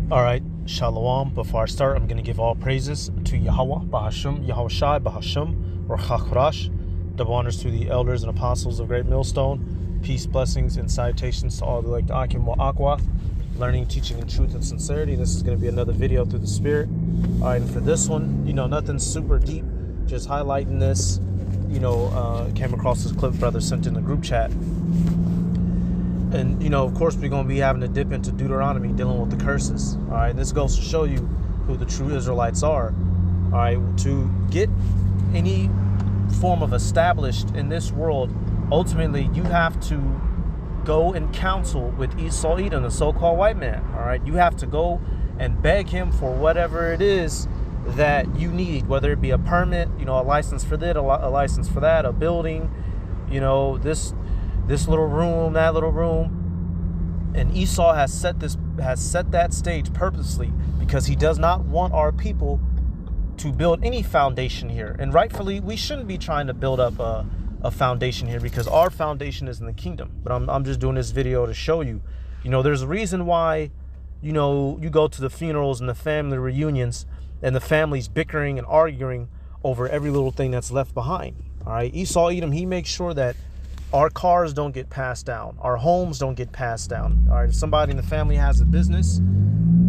All right, Shalom. Before I start, I'm going to give all praises to Yahweh, Bahasham, Yahweh Shai, Bahasham, or Chakrash. Double honors to the elders and apostles of Great Millstone. Peace, blessings, and salutations to all the elect Akim wa Akwath, learning, teaching in truth and sincerity. This is going to be another video through the Spirit. All right, and for this one, nothing super deep, just highlighting this. Came across this clip brother sent in the group chat. And, of course, we're going to be having to dip into Deuteronomy, dealing with the curses. All right, this goes to show you who the true Israelites are. All right, to get any form of established in this world, ultimately, you have to go and counsel with Esau Edom, the so-called white man. All right, you have to go and beg him for whatever it is that you need, whether it be a permit, a license for this, a license for that, a building, this little room, that little room. And Esau has set that stage purposely because he does not want our people to build any foundation here. And rightfully, we shouldn't be trying to build up a foundation here because our foundation is in the kingdom. But I'm just doing this video to show you, there's a reason why, you go to the funerals and the family reunions and the families bickering and arguing over every little thing that's left behind. All right, Esau Edom, he makes sure that our cars don't get passed down. Our homes don't get passed down. All right, if somebody in the family has a business,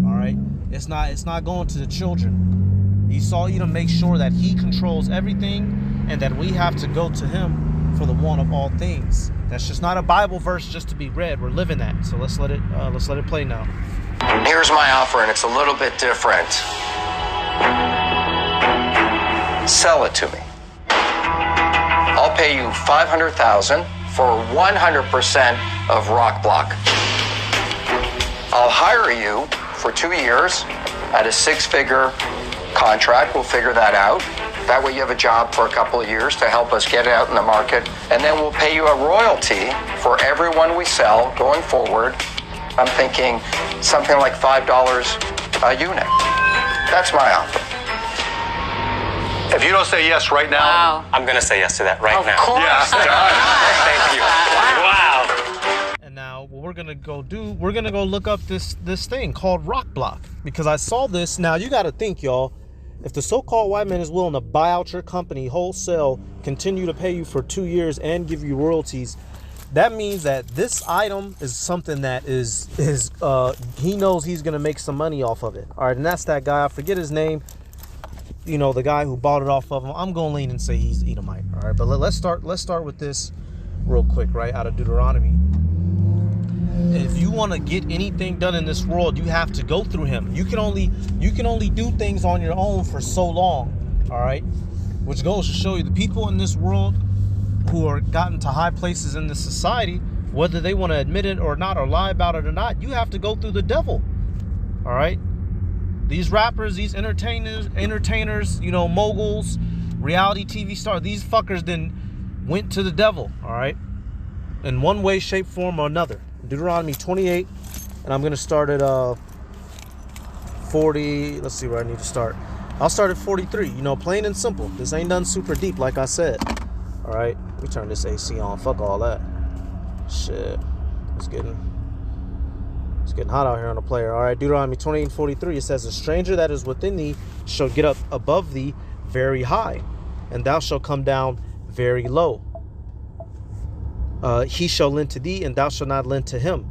all right, it's not going to the children. Esau Edom makes sure that he controls everything and that we have to go to him for the want of all things. That's just not a Bible verse just to be read. We're living that. So let's let it play now. Here's my offer, and it's a little bit different. Sell it to me. I'll pay you $500,000 for 100% of Rock Block. I'll hire you for 2 years at a 6-figure contract. We'll figure that out. That way you have a job for a couple of years to help us get it out in the market. And then we'll pay you a royalty for every one we sell going forward. I'm thinking something like $5 a unit. That's my offer. If you don't say yes right now, wow. I'm going to say yes to that right now. Of course. Yes, thank you. Wow. And now what we're going to go do, we're going to go look up this thing called Rock Block, because I saw this. Now you got to think, y'all, if the so-called white man is willing to buy out your company wholesale, continue to pay you for 2 years and give you royalties, that means that this item is something that is he knows he's going to make some money off of it. All right, and that's that guy. I forget his name. The guy who bought it off of him. I'm going to lean and say he's Edomite. All right, but let's start with this real quick, right, out of Deuteronomy. If you want to get anything done in this world, you have to go through him. You can only do things on your own for so long, all right? Which goes to show you the people in this world who are gotten to high places in this society, whether they want to admit it or not, or lie about it or not, you have to go through the devil, all right? These rappers, these entertainers, moguls, reality TV stars, these fuckers then went to the devil, all right? In one way, shape, form, or another. Deuteronomy 28, and I'm going to start at 40. Let's see where I need to start. I'll start at 43, plain and simple. This ain't nothing super deep, like I said. All right, let me turn this AC on. Fuck all that. Shit, it's getting hot out here on the player. All right, Deuteronomy 28 and 43, it says, "A stranger that is within thee shall get up above thee very high, and thou shalt come down very low. He shall lend to thee, and thou shalt not lend to him.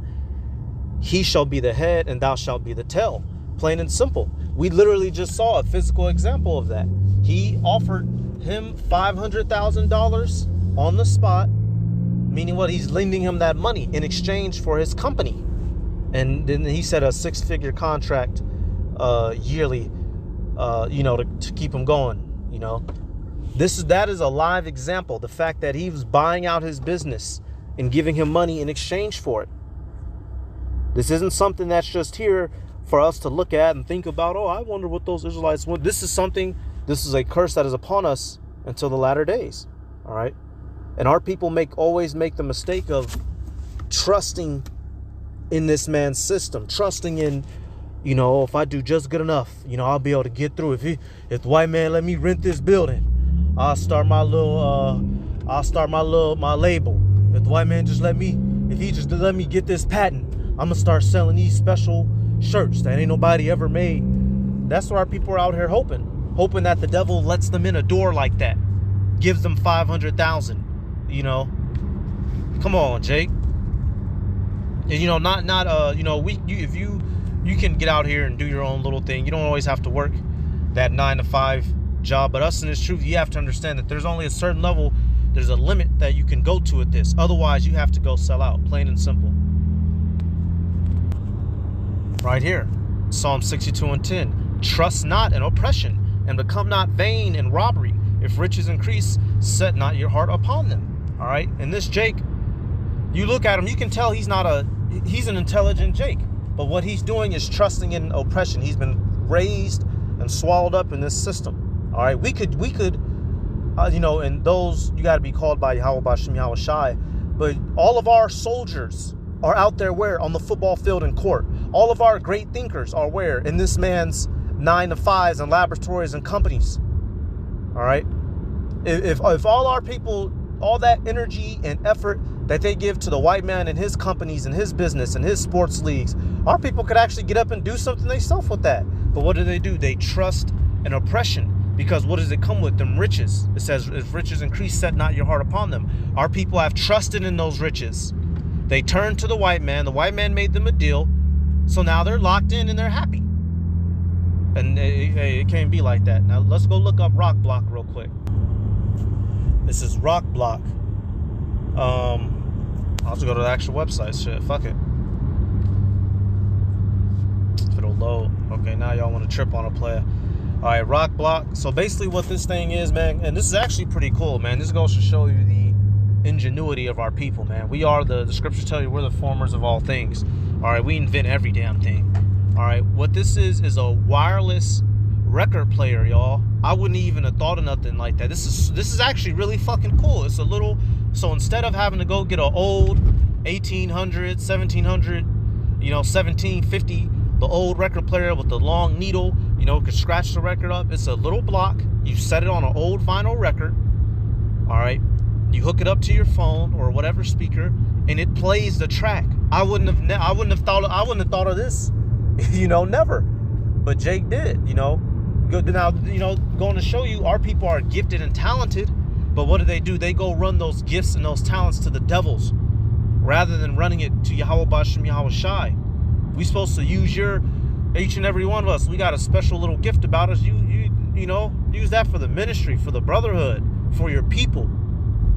He shall be the head, and thou shalt be the tail." Plain and simple. We literally just saw a physical example of that. He offered him $500,000 on the spot, meaning what? He's lending him that money in exchange for his company. And then he said a 6-figure contract yearly, to keep him going, That is a live example. The fact that he was buying out his business and giving him money in exchange for it. This isn't something that's just here for us to look at and think about, oh, I wonder what those Israelites want. This is a curse that is upon us until the latter days. All right. And our people always make the mistake of trusting in this man's system, trusting in, if I do just good enough, I'll be able to get through. If the white man let me rent this building, I'll start my label. If the white man if he just let me get this patent, I'm gonna start selling these special shirts that ain't nobody ever made. That's why our people are out here hoping that the devil lets them in a door like that, gives them 500,000. You know, come on, Jake. And you know, you know, if you can get out here and do your own little thing. You don't always have to work that 9-to-5 job. But us in this truth, you have to understand that there's only a certain level. There's a limit that you can go to at this. Otherwise, you have to go sell out, plain and simple. Right here, Psalm 62:10. Trust not in oppression, and become not vain in robbery. If riches increase, set not your heart upon them. All right. And this Jake, you look at him, you can tell he's an intelligent Jake. But what he's doing is trusting in oppression. He's been raised and swallowed up in this system. All right. We could, you know, and those, you got to be called by Yahweh Bashim Yahweh Shai. But all of our soldiers are out there where? On the football field and court. All of our great thinkers are where? In this man's 9-to-5s and laboratories and companies. All right. If all our people, all that energy and effort that they give to the white man and his companies and his business and his sports leagues, our people could actually get up and do something themselves with that. But what do? They trust in oppression. Because what does it come with? Them riches. It says, if riches increase, set not your heart upon them. Our people have trusted in those riches. They turned to the white man. The white man made them a deal. So now they're locked in and they're happy. And it can't be like that. Now let's go look up Rock Block real quick. This is Rock Block. I'll just go to the actual website. Shit, fuck it. If it'll load. Okay, now y'all want to trip on a player. All right, Rock Block. So basically what this thing is, man, and this is actually pretty cool, man. This goes to show you the ingenuity of our people, man. We are the scriptures tell you we're the formers of all things. All right, we invent every damn thing. All right, what this is a wireless record player, y'all. I wouldn't even have thought of nothing like that. This is actually really fucking cool. It's a little, so instead of having to go get an old 1800, 1700, you know, 1750, the old record player with the long needle, you know, could scratch the record up. It's a little block. You set it on an old vinyl record. All right. You hook it up to your phone or whatever speaker, and it plays the track. I wouldn't have thought of this, you know, never. But Jake did, you know. Now, you know, going to show you our people are gifted and talented, but what do? They go run those gifts and those talents to the devils rather than running it to Yahweh Bashim Yahweh Shai. We supposed to use each and every one of us. We got a special little gift about us. You know, use that for the ministry, for the brotherhood, for your people.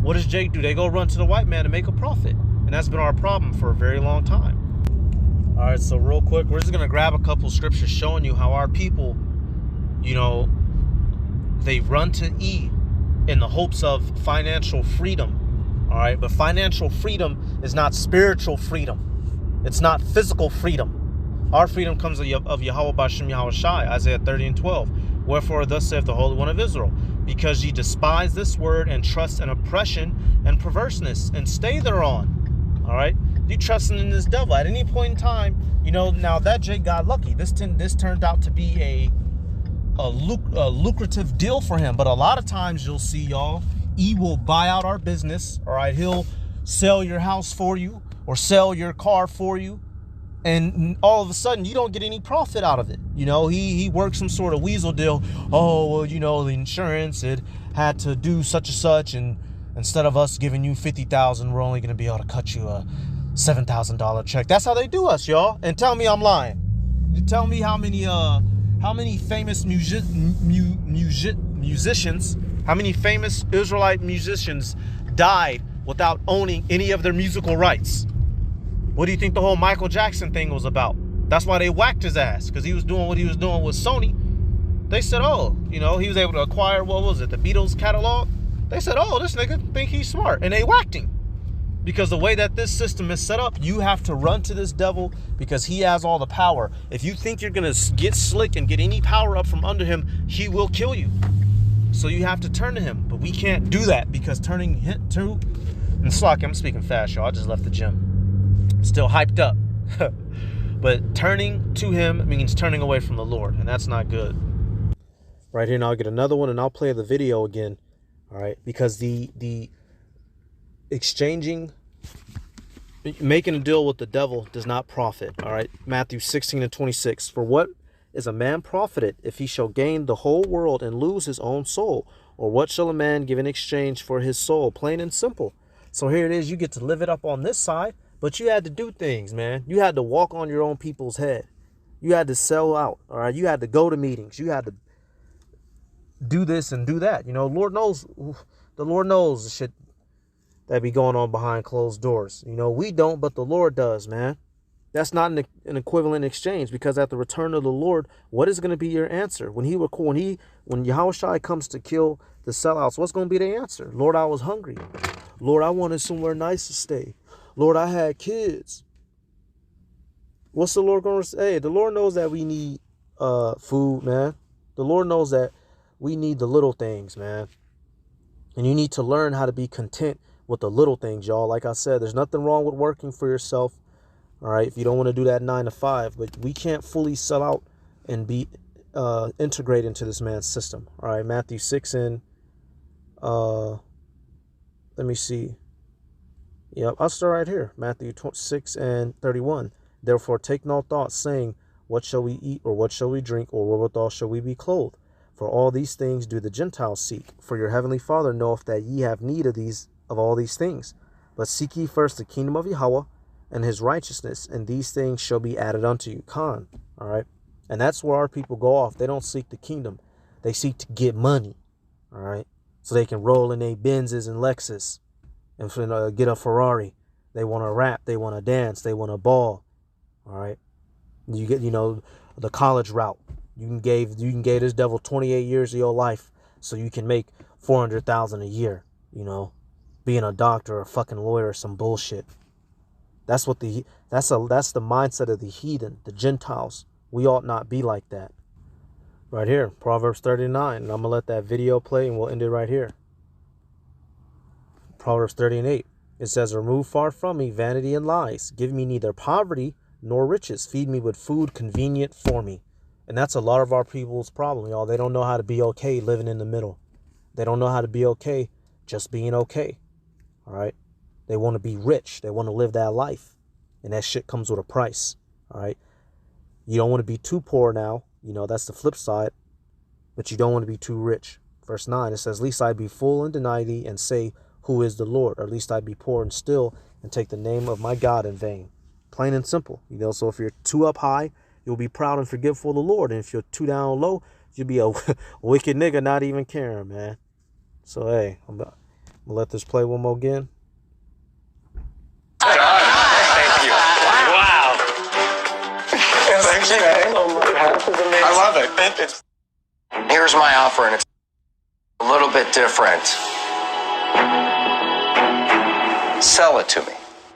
What does Jake do? They go run to the white man to make a profit. And that's been our problem for a very long time. All right, so real quick, we're just going to grab a couple scriptures showing you how our people, you know, they run to E in the hopes of financial freedom. All right, but financial freedom is not spiritual freedom. It's not physical freedom. Our freedom comes of Yahweh Bashim Yahweh Shai, Isaiah 30:12. Wherefore thus saith the Holy One of Israel, because ye despise this word and trust in oppression and perverseness, and stay thereon. All right, you trusting in this devil at any point in time. You know, now that Jake got lucky. This turned out to be a lucrative deal for him. But a lot of times you'll see, y'all, he will buy out our business. All right, he'll sell your house for you or sell your car for you, and all of a sudden you don't get any profit out of it. You know, he works some sort of weasel deal. Oh, well, you know, the insurance, it had to do such and such, and instead of us giving you $50,000, we're only going to be able to cut you a $7,000 check. That's how they do us, y'all. And tell me I'm lying. You tell me how many famous musicians, how many famous Israelite musicians died without owning any of their musical rights. What do you think the whole Michael Jackson thing was about? That's why they whacked his ass, because he was doing what he was doing with Sony. They said, oh, you know, he was able to acquire, what was it, the Beatles catalog? They said, oh, this nigga think he's smart, and they whacked him. Because the way that this system is set up, you have to run to this devil because he has all the power. If you think you're going to get slick and get any power up from under him, he will kill you. So you have to turn to him. But we can't do that because turning to... And Slock, I'm speaking fast, y'all. I just left the gym. I'm still hyped up. But turning to him means turning away from the Lord. And that's not good. Right here, now I'll get another one and I'll play the video again. All right. Because the exchanging Making a deal with the devil does not profit. All right. Matthew 16:26. For what is a man profited if he shall gain the whole world and lose his own soul? Or what shall a man give in exchange for his soul? Plain and simple. So here it is. You get to live it up on this side, but you had to do things, man. You had to walk on your own people's head. You had to sell out. All right. You had to go to meetings. You had to do this and do that. You know, the Lord knows the shit that be going on behind closed doors. You know, we don't, but the Lord does, man. That's not an equivalent exchange, because at the return of the Lord, what is going to be your answer? When Yahushua comes to kill the sellouts, what's going to be the answer? Lord, I was hungry. Lord, I wanted somewhere nice to stay. Lord, I had kids. What's the Lord going to say? The Lord knows that we need food, man. The Lord knows that we need the little things, man. And you need to learn how to be content with the little things, y'all. Like I said, there's nothing wrong with working for yourself. All right, if you don't want to do that 9 to 5, but we can't fully sell out and be integrated into this man's system. All right, Matthew 6 and let me see. Yep, I'll start right here. Matthew 6 and 31. Therefore, take no thought, saying, what shall we eat, or what shall we drink, or wherewithal shall we be clothed? For all these things do the Gentiles seek. For your heavenly Father knoweth that ye have need of all these things. But seek ye first the kingdom of Yahweh and his righteousness, and these things shall be added unto you. All right. And that's where our people go off. They don't seek the kingdom. They seek to get money. All right. So they can roll in their Benzes and Lexus and get a Ferrari. They want to rap. They want to dance. They want to ball. All right. You get, the college route. You can give this devil 28 years of your life so you can make $400,000 a year, being a doctor or a fucking lawyer or some bullshit. That's the mindset of the heathen, the Gentiles. We ought not be like that. Right here, Proverbs 39, and I'm gonna let that video play and we'll end it right here. Proverbs 30:8. It says, remove far from me vanity and lies. Give me neither poverty nor riches. Feed me with food convenient for me. And that's a lot of our people's problem, y'all. They don't know how to be okay living in the middle. They don't know how to be okay just being okay. All right. They want to be rich. They want to live that life. And that shit comes with a price. All right. You don't want to be too poor now. That's the flip side. But you don't want to be too rich. Verse 9, it says, least I be full and deny thee and say, who is the Lord? Or least I be poor and still and take the name of my God in vain. Plain and simple. So if you're too up high, you'll be proud and forgetful of the Lord. And if you're too down low, you'll be a wicked nigga not even caring, man. So, hey, I'm going to let this play one more again. Thank you. Wow. Thanks, man. I love it. Here's my offer, and it's a little bit different. Sell it to me.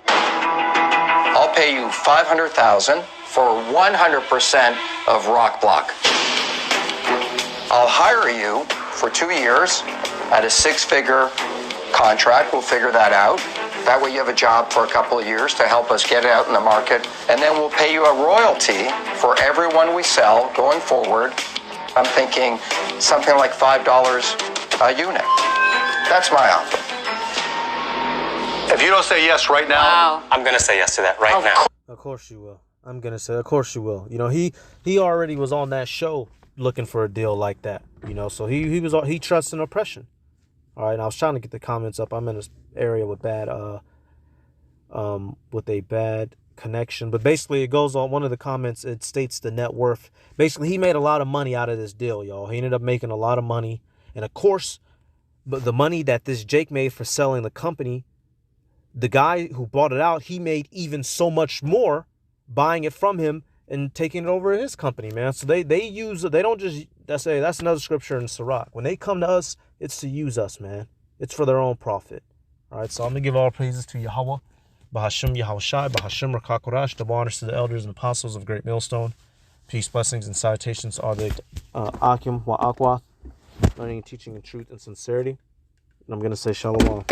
I'll pay you $500,000 for 100% of Rock Block. I'll hire you for 2 years at a 6-figure contract. We'll figure that out. That way you have a job for a couple of years to help us get it out in the market. And then we'll pay you a royalty for every one we sell going forward. I'm thinking something like $5 a unit. That's my offer. If you don't say yes right now, I'm going to say yes to that right now. Of course you will. I'm going to say, of course you will. He already was on that show looking for a deal like that. So he trusts in oppression. All right. And I was trying to get the comments up. I'm in this area with a bad connection. But basically it goes on. One of the comments, it states the net worth. Basically, he made a lot of money out of this deal, y'all. He ended up making a lot of money. And of course, but the money that this Jake made for selling the company, the guy who bought it out, he made even so much more buying it from him and taking it over his company, man. So they don't just, that's another scripture in Sirach. When they come to us, it's to use us, man. It's for their own profit. All right, so I'm going to give all praises to Yahweh, Bahashim Yahushai, Bahashim Rakakorash, double honors to the elders and apostles of Great Millstone. Peace, blessings, and salutations are the Akim Wa Akwa, learning, teaching in truth and sincerity. And I'm going to say Shalom.